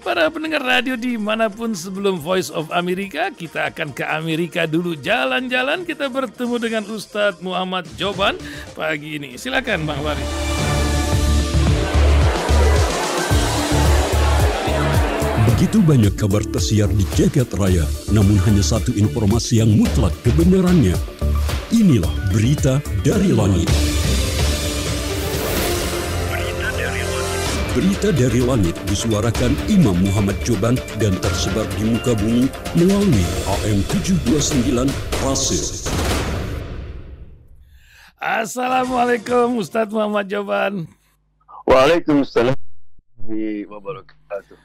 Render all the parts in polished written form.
Para pendengar radio dimanapun sebelum Voice of America, kita akan ke Amerika dulu jalan-jalan. Kita bertemu dengan Ustadz Muhammad Joban pagi ini. Silakan Bang Farid. Begitu banyak kabar tersiar di jagat raya, namun hanya satu informasi yang mutlak kebenarannya. Inilah berita dari langit. Berita dari langit disuarakan Imam Muhammad Joban dan tersebar di muka bumi melalui AM 729 Rasis. Assalamualaikum Ustadz Muhammad Joban. Waalaikumsalam warahmatullahi wabarakatuh.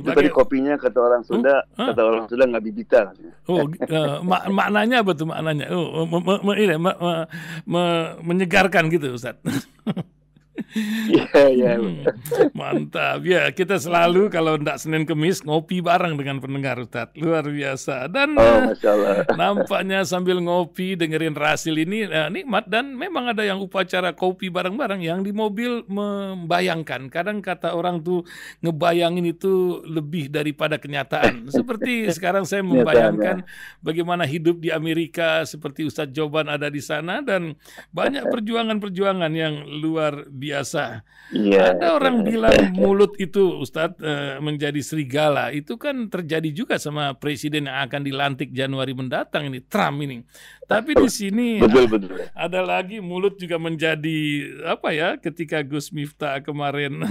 Itu tadi kopinya kata orang Sunda, nggak bibita. Maknanya apa tuh maknanya? Menyegarkan gitu Ustadz. Iya. Mantap. Ya, kita selalu kalau ndak Senin Kemis ngopi bareng dengan pendengar Ustadz. Luar biasa. Dan Masya Allah. Nampaknya sambil ngopi dengerin Rasil ini nikmat, dan memang ada yang upacara kopi bareng-bareng yang di mobil membayangkan. Kadang kata orang tuh ngebayangin itu lebih daripada kenyataan. Seperti sekarang saya membayangkan bagaimana hidup di Amerika, seperti Ustadz Joban ada di sana, dan banyak perjuangan-perjuangan yang luar biasa. Ada orang bilang mulut itu Ustadz menjadi serigala. Itu kan terjadi juga sama presiden yang akan dilantik Januari mendatang ini, Trump ini. Tapi di sini betul. Ada lagi mulut juga menjadi ketika Gus Miftah kemarin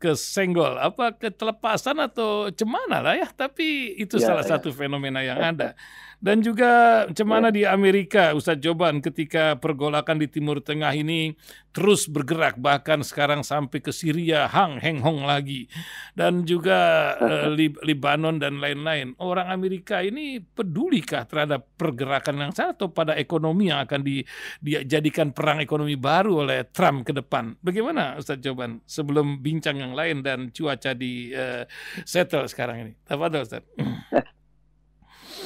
kesenggol ketelepasan atau cemana lah ya. Tapi itu salah satu fenomena yang ada. Dan juga cemana di Amerika, Ustadz Joban, ketika pergolakan di Timur Tengah ini terus bergerak, bahkan sekarang sampai ke Syria, Heng Hong lagi. Dan juga Libanon dan lain-lain. Orang Amerika ini pedulikah terhadap pergerakan yang sana atau pada ekonomi yang akan dijadikan perang ekonomi baru oleh Trump ke depan? Bagaimana Ustadz Joban sebelum bincang yang lain dan cuaca di settle sekarang ini? Tafadhol Ustadz.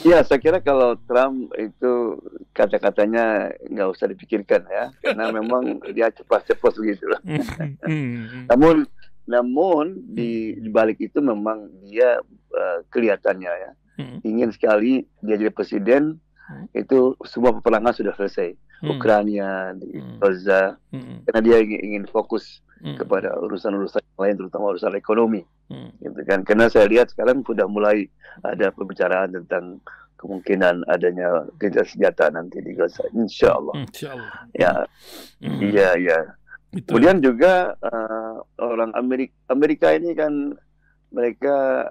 Ya, saya kira kalau Trump itu kata-katanya nggak usah dipikirkan ya, karena memang dia cepat-cepat begitu lah. Namun di balik itu memang dia kelihatannya ya ingin sekali dia jadi presiden. Itu semua peperangan sudah selesai, Ukraina, di Gaza, karena dia ingin fokus kepada urusan-urusan lain, terutama urusan ekonomi, gitu kan? Karena saya lihat sekarang sudah mulai ada pembicaraan tentang kemungkinan adanya gencatan senjata nanti di Gaza, insya Allah. Ya. Kemudian juga orang Amerika ini kan mereka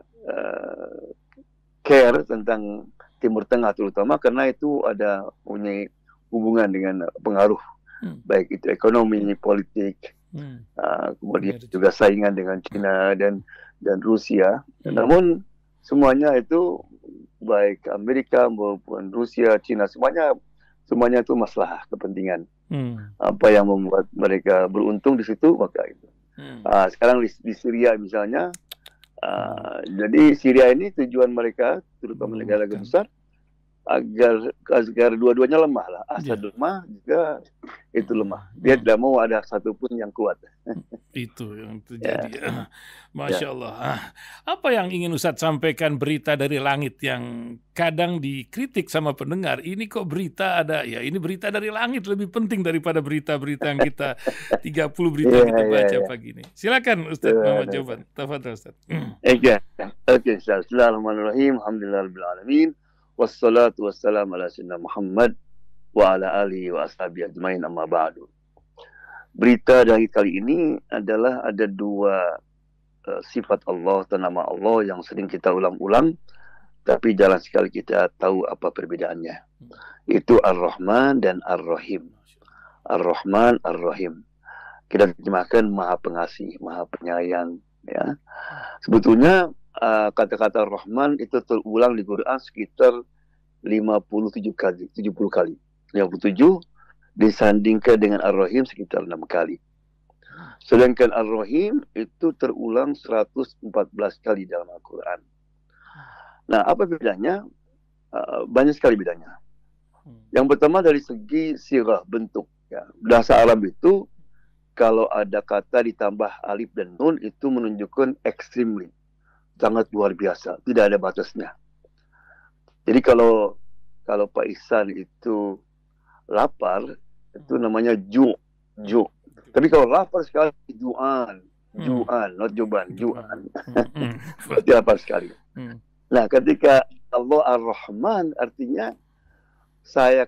care tentang Timur Tengah terutama karena itu ada punya hubungan dengan pengaruh baik itu ekonomi, politik, kemudian juga saingan dengan China dan Rusia. Namun semuanya itu baik Amerika maupun Rusia, China, semuanya itu masalah kepentingan. Apa yang membuat mereka beruntung di situ, maka itu. Sekarang di Syria misalnya. Jadi Syria ini tujuan mereka, terutama negara besar, agar dua-duanya lemah lah. Asad lemah, juga itu lemah. Dia tidak mau ada satupun yang kuat. Itu yang terjadi. Masya Allah. Apa yang ingin Ustadz sampaikan berita dari langit yang kadang dikritik sama pendengar? Ini kok berita ada, ya ini berita dari langit lebih penting daripada berita-berita yang kita 30 berita yang kita baca pagi ini. Silakan Ustadz Muhammad Joban. Tafadhol Ustadz. Oke, Bismillahirrahmanirrahim. Alhamdulillahirabbil alamin. Wassalatu wassalamu ala sayyidina Muhammad wa ala alihi wa ashabihi ajmain, amma ba'du. Berita dari kali ini adalah ada dua sifat Allah atau nama Allah yang sering kita ulang-ulang, tapi jarang sekali kita tahu apa perbedaannya. Itu Ar-Rahman dan Ar-Rahim. Ar-Rahman, Ar-Rahim. Kita terjemahkan Maha Pengasih, Maha Penyayang. Ya. Sebetulnya kata-kata Rahman itu terulang di Quran sekitar 57 kali, 70 kali. 57 disandingkan dengan Ar-Rahim sekitar 6 kali. Sedangkan Ar-Rahim itu terulang 114 kali dalam Al-Quran. Nah, apa bedanya? Banyak sekali bedanya. Yang pertama dari segi sirah, bentuk. Ya. Bahasa Arab itu kalau ada kata ditambah alif dan nun itu menunjukkan extremely, sangat luar biasa, tidak ada batasnya. Jadi kalau Pak Ihsan itu lapar, itu namanya ju. Tapi kalau lapar sekali, juan, not juban, juan. Berarti lapar sekali. Nah, ketika Allah Ar-Rahman, artinya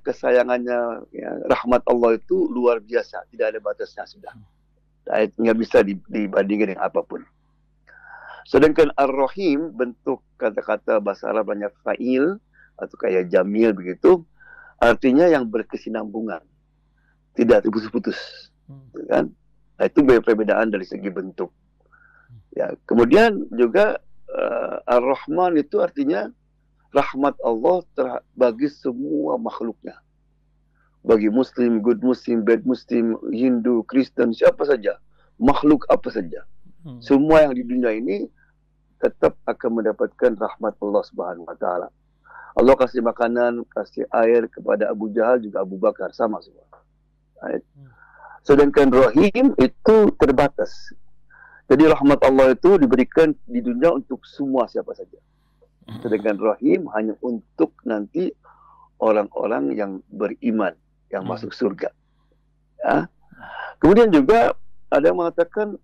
kesayangannya, ya, rahmat Allah itu luar biasa, tidak ada batasnya sudah. Nggak bisa dibandingkan dengan apapun. Sedangkan Ar-Rahim, bentuk kata-kata bahasa Arab banyak fa'il atau kayak jamil begitu, artinya yang berkesinambungan, tidak terputus-putus, kan? Nah, itu perbedaan dari segi bentuk. Ya, kemudian juga Ar-Rahman itu artinya rahmat Allah bagi semua makhluknya, bagi Muslim, good Muslim, bad Muslim, Hindu, Kristen, siapa saja, makhluk apa saja. Semua yang di dunia ini tetap akan mendapatkan rahmat Allah Subhanahu wa taala. Allah kasih makanan, kasih air kepada Abu Jahal, juga Abu Bakar, sama semua. Sedangkan Rahim itu terbatas. Jadi rahmat Allah itu diberikan di dunia untuk semua siapa saja. Sedangkan Rahim hanya untuk nanti orang-orang yang beriman, yang masuk surga. Ya. Kemudian juga ada yang mengatakan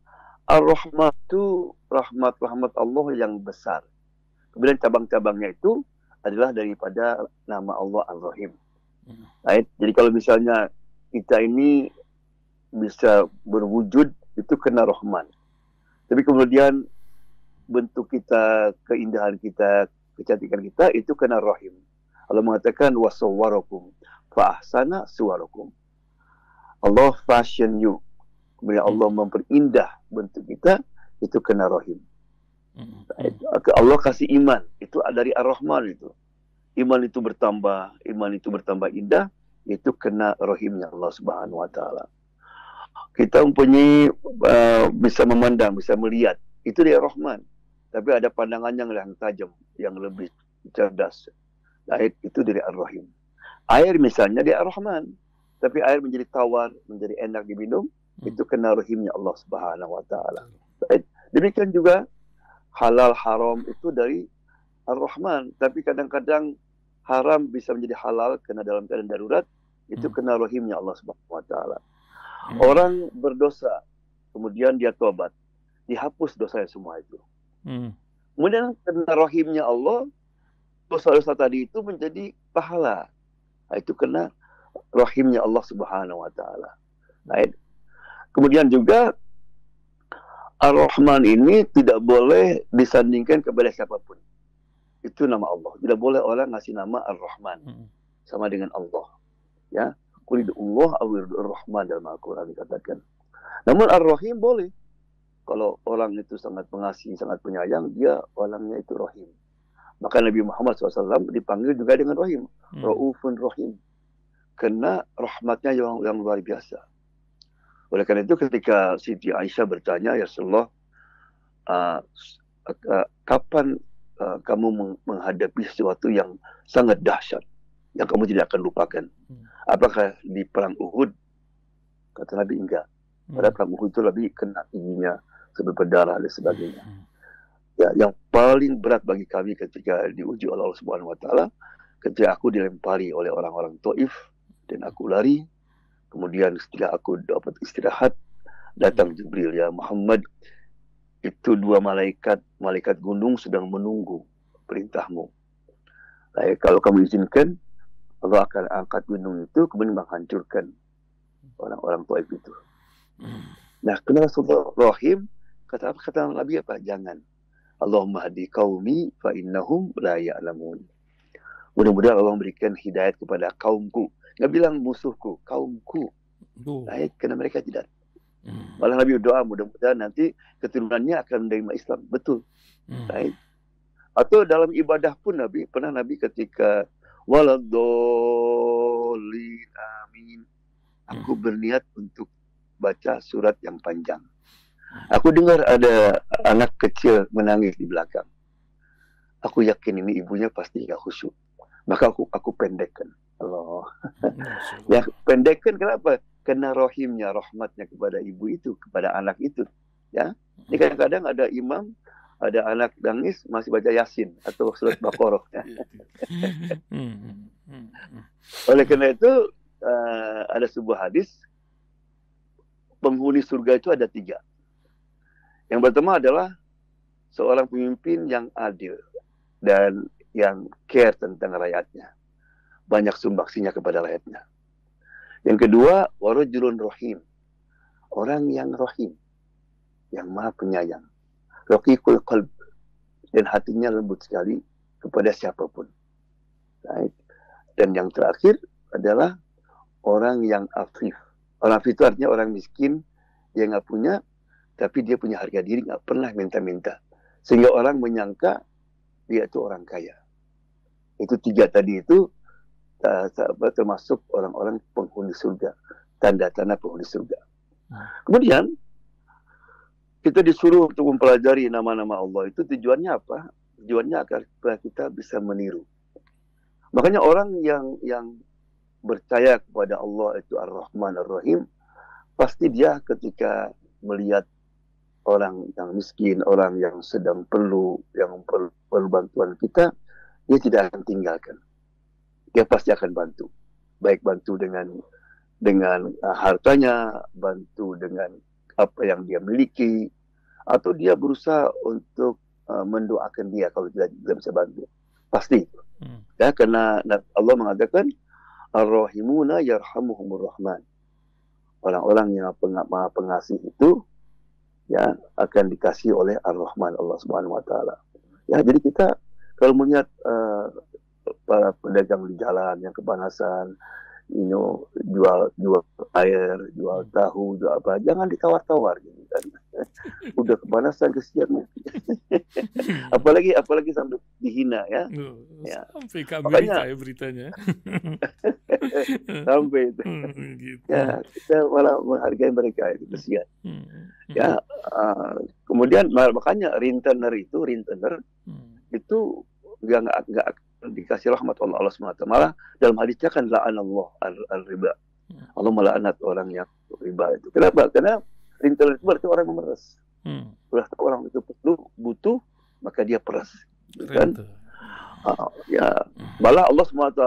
Ar-Rahman itu rahmat Allah yang besar. Kemudian cabang-cabangnya itu adalah daripada nama Allah Ar-Rahim. Right? Jadi kalau misalnya kita ini bisa berwujud, itu kena Rahman. Tapi kemudian bentuk kita, keindahan kita, kecantikan kita, itu kena Rahim. Allah mengatakan wasawwarakum fa ahsana suwarakum. Allah fashion you. Kemudian Allah memperindah bentuk kita, itu kena Rahim. Allah kasih iman, itu dari Ar-Rahman itu. Iman itu bertambah indah, itu kena Rahimnya Allah Subhanahu wa taala. Kita mempunyai bisa memandang, bisa melihat, itu dari Ar-Rahman. Tapi ada pandangan yang tajam, yang lebih cerdas. Itu dari Ar-Rahim. Air misalnya dari Ar-Rahman, tapi air menjadi tawar, menjadi enak diminum, itu kena Rahimnya Allah Subhanahu wa taala. Demikian juga halal haram itu dari Ar-Rahman, tapi kadang-kadang haram bisa menjadi halal karena dalam keadaan darurat, itu kena Rahimnya Allah Subhanahu wa taala. Orang berdosa, kemudian dia tobat, dihapus dosanya semua itu. Kemudian kena Rahimnya Allah, dosa-dosa tadi itu menjadi pahala. Nah, itu kena Rahimnya Allah Subhanahu wa taala. Kemudian juga Ar-Rahman ini tidak boleh disandingkan kepada siapapun. Itu nama Allah. Tidak boleh orang ngasih nama Ar-Rahman sama dengan Allah. Ya, Qulidullah awirdur Rahman dalam Al-Quran dikatakan. Namun Ar-Rahim boleh. Kalau orang itu sangat mengasihi, sangat penyayang, dia orangnya itu Rahim. Maka Nabi Muhammad SAW dipanggil juga dengan Rahim. Ra'ufun Rahim. Karena rahmatnya yang luar biasa. Oleh karena itu ketika Siti Aisyah bertanya, ya Rasulullah, kapan kamu menghadapi sesuatu yang sangat dahsyat, yang kamu tidak akan lupakan? Apakah di perang Uhud? Kata Nabi, enggak. Pada perang Uhud itu lebih kena giginya, sampai berdarah dan sebagainya. Ya, yang paling berat bagi kami ketika diuji oleh Allah Subhanahu wa taala, ketika aku dilempari oleh orang-orang Taif dan aku lari, kemudian setelah aku dapat istirahat, datang Jibril, ya Muhammad, itu dua malaikat gunung sedang menunggu perintahmu. Kalau kamu izinkan, Allah akan angkat gunung itu kemudian menghancurkan orang-orang Taif itu. Nah, kena Rasulullah Rahim, kata Nabi apa? Jangan. Allahumma hadi qaumi fa innahum la ya'lamun. Mudah-mudahan Allah memberikan hidayat kepada kaumku. Nggak bilang musuhku, kaumku. Karena mereka tidak. Malah Nabi berdoa, mudah-mudahan nanti keturunannya akan menerima Islam. Betul. Atau dalam ibadah pun Nabi ketika waladhdallin amin, aku berniat untuk baca surat yang panjang. Aku dengar ada anak kecil menangis di belakang. Aku yakin ini ibunya pasti nggak khusyuk. Maka aku pendekkan. Allah. Ya, pendekkan kenapa? Karena rahimnya, rahmatnya kepada ibu itu, kepada anak itu. Ya. Ini kadang-kadang ada imam ada anak nangis masih baca Yasin atau surat Baqarah. Oleh karena itu ada sebuah hadis, penghuni surga itu ada 3. Yang pertama adalah seorang pemimpin yang adil dan yang care tentang rakyatnya, banyak sumbaksinya kepada rakyatnya. Yang kedua, warajulun rahim, orang yang rahim, yang maha penyayang, raqiqul qalb, dan hatinya lembut sekali kepada siapapun. Right? Dan yang terakhir adalah orang yang afif. Orang afif itu artinya orang miskin, dia nggak punya, tapi dia punya harga diri, nggak pernah minta-minta. Sehingga orang menyangka dia itu orang kaya. Itu 3 tadi itu termasuk orang-orang penghuni surga, tanda-tanda penghuni surga. Kemudian kita disuruh untuk mempelajari nama-nama Allah. Itu tujuannya apa? Tujuannya agar kita bisa meniru. Makanya orang yang percaya kepada Allah itu Ar-Rahman Ar-Rahim, pasti dia ketika melihat orang yang miskin, orang yang sedang perlu bantuan kita, dia tidak akan tinggalkan. Dia pasti akan bantu. Baik bantu dengan hartanya, bantu dengan apa yang dia miliki, atau dia berusaha untuk mendoakan dia kalau tidak bisa bantu. Pasti. Ya, karena Allah mengatakan Ar-Rahimuna yarhamuhumur Rahman. Orang-orang yang maha pengasih itu ya akan dikasih oleh Ar-Rahman, Allah Subhanahu wa taala. Ya, jadi kita kalau melihat para pedagang di jalan yang kepanasan, jual air, jual tahu, jual apa, jangan ditawar-tawar gitu kan. Udah kepanasan kesiannya. apalagi sampai dihina ya. Ya. Sampai ke Amerika ya beritanya. Sampai itu. Gitu. Ya, kita malah menghargai mereka itu kesian. Ya, kemudian makanya rentenir itu nggak dikasih rahmat Allah SWT. Malah dalam hadisnya kan la'anallah al-riba. Allah melaknat orang yang riba itu. Kenapa? Karena rentenir itu berarti orang yang memeras. Sudah tahu orang itu butuh, maka dia peras. Kan? Ya, malah Allah SWT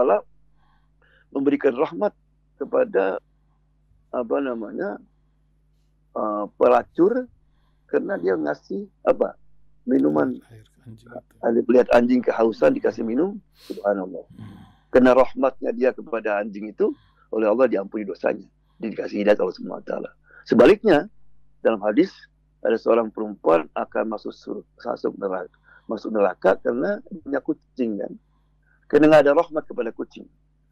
memberikan rahmat kepada pelacur karena dia ngasih minuman. Lihat anjing kehausan dikasih minum, subhanallah. Karena rahmatnya dia kepada anjing itu, oleh Allah diampuni dosanya, dikasih hidayah Allah SWT. Sebaliknya, dalam hadis ada seorang perempuan akan masuk neraka karena punya kucing kan. Karena nggak ada rahmat kepada kucing.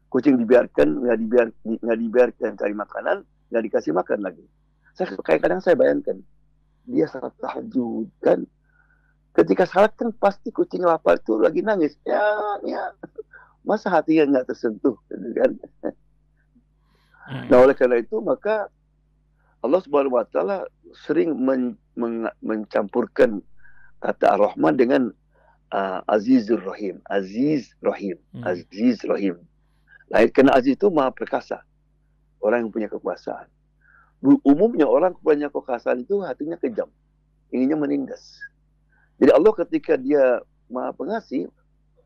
Kucing nggak dibiarkan cari makanan, nggak dikasih makan lagi. Kadang saya bayangkan dia salat tahajud kan. Ketika salat kan pasti kucing lapar itu lagi nangis. Ya. Masa hatinya nggak tersentuh, gitu kan? Nah, oleh karena itu maka Allah Subhanahu wa taala sering mencampurkan kata Ar-Rahman dengan Azizur Rahim. Aziz Rahim. Karena Aziz itu maha perkasa. Orang yang punya kekuasaan. Umumnya orang punya kekuasaan itu hatinya kejam. Inginnya menindas. Jadi Allah ketika dia maha pengasih,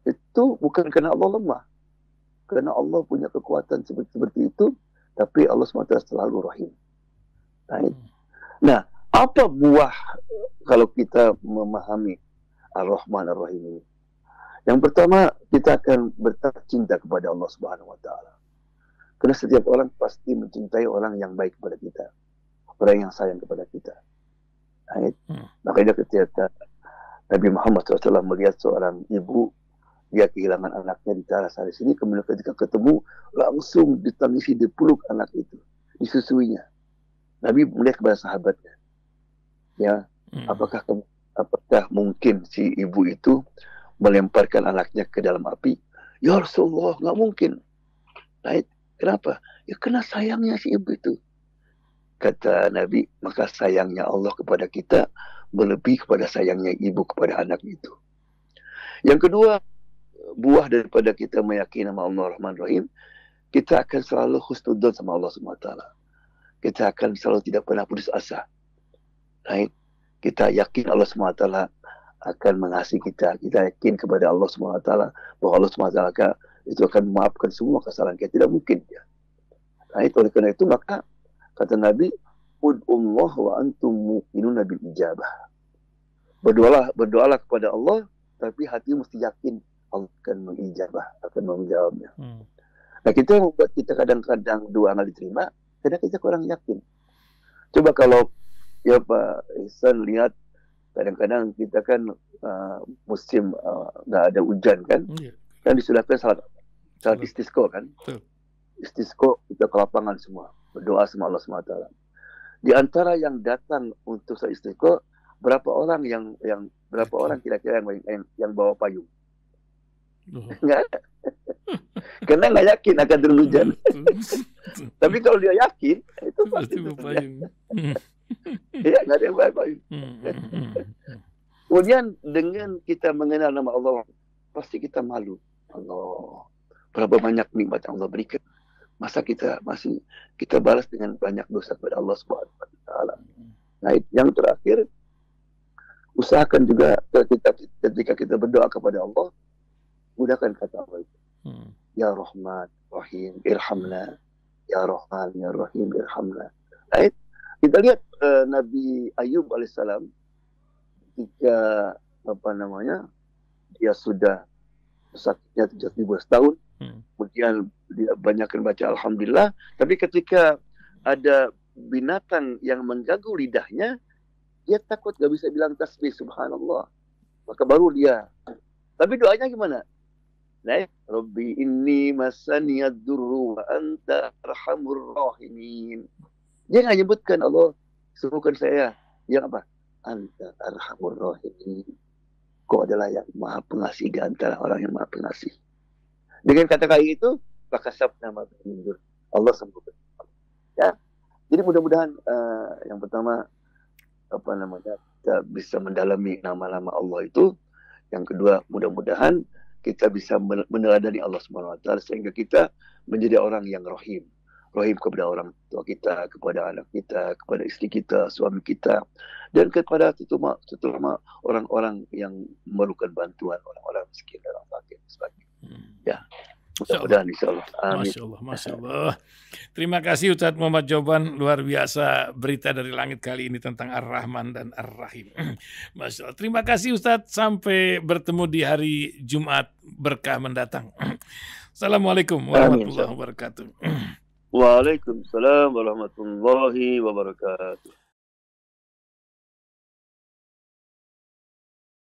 itu bukan karena Allah lemah. Karena Allah punya kekuatan seperti itu, tapi Allah SWT selalu rahim. Nah, apa buah kalau kita memahami Ar-Rahman Ar-Rahim ini? Yang pertama, kita akan bertambah cinta kepada Allah Subhanahu wa taala. Karena setiap orang pasti mencintai orang yang baik kepada kita. Orang yang sayang kepada kita. Makanya ketika Nabi Muhammad SAW melihat seorang ibu, dia kehilangan anaknya di teras hari sini, kemudian ketika ketemu, langsung ditangisi, dipeluk anak itu, disusuinya. Nabi melihat kepada sahabatnya, ya, apakah mungkin si ibu itu melemparkan anaknya ke dalam api? Ya Rasulullah, nggak mungkin. Kenapa? Ya karena sayangnya si ibu itu. Kata Nabi, maka sayangnya Allah kepada kita melebihi kepada sayangnya ibu kepada anak itu. Yang kedua, buah daripada kita meyakini nama Allah Rahman Rahim, kita akan selalu husnudzon sama Allah SWT. Kita akan selalu tidak pernah putus asa. Kita yakin Allah SWT akan mengasihi kita. Kita yakin kepada Allah SWT bahwa Allah SWT itu akan memaafkan semua kesalahan kita. Tidak mungkin ya. Nah, oleh karena itu maka kata Nabi, ud'ullah wa antum muqinuna bil ijabah. Berdoalah kepada Allah, tapi hati mesti yakin Allah akan mengijabah, akan menjawabnya. Nah, kita yang membuat kita kadang-kadang doa nggak diterima, karena kita kurang yakin. Coba kalau ya Pak Ihsan lihat, kadang-kadang kita kan musim nggak ada hujan kan, kan disulapkan salat istisqa kan. Istisqa kita ke lapangan semua, berdoa sama Allah SWT. Di antara yang datang untuk salat istisqa, berapa orang kira-kira yang bawa payung? Nggak ada. Karena nggak yakin akan turun hujan. Tapi kalau dia yakin, itu pasti payung. Iya, nggak ada yang bawa payung. Kemudian dengan kita mengenal nama Allah, pasti kita malu. Allah, berapa banyak nikmat yang Allah berikan. Masa kita balas dengan banyak dosa kepada Allah Subhanahu wa taala. Nah, yang terakhir, usahakan juga ketika kita berdoa kepada Allah, mudahkan kata Allah itu. Ya Rahman, Rahim, irhamna. Ya Rahman, Ya Rahim, irhamna. Baik, kita lihat Nabi Ayub alaihissalam ketika dia sudah sakitnya 17 tahun, kemudian dia banyakkan baca Alhamdulillah, tapi ketika ada binatang yang mengganggu lidahnya, dia takut gak bisa bilang tasbih, subhanallah. Maka baru dia. Tapi doanya gimana? Nah, Rabbi inni masaniyad durru wa anta arhamur rahimin. Dia nggak nyebutkan Allah, sembuhkan saya. Yang apa? Anta arhamur rahimin. Kau adalah yang maha pengasih di antara orang yang maha pengasih. Dengan kata kayak itu, maka nama mundur. Allah sembuhkan. Ya. Jadi mudah-mudahan yang pertama kita bisa mendalami nama-nama Allah itu. Yang kedua, mudah-mudahan kita bisa meneladani Allah SWT sehingga kita menjadi orang yang rahim. Rahim kepada orang tua kita, kepada anak kita, kepada istri kita, suami kita, dan kepada terutama orang-orang yang memerlukan bantuan, orang-orang miskin dan orang fakir sebagainya. Ya. Mudah-mudahan insyaAllah. Amin. Masya Allah, Masya Allah. Terima kasih Ustadz Muhammad Joban, luar biasa berita dari langit kali ini tentang Ar-Rahman dan Ar-Rahim. Masya Allah. Terima kasih Ustadz, sampai bertemu di hari Jumat berkah mendatang. Assalamualaikum warahmatullahi wabarakatuh. Waalaikumsalam warahmatullahi wabarakatuh.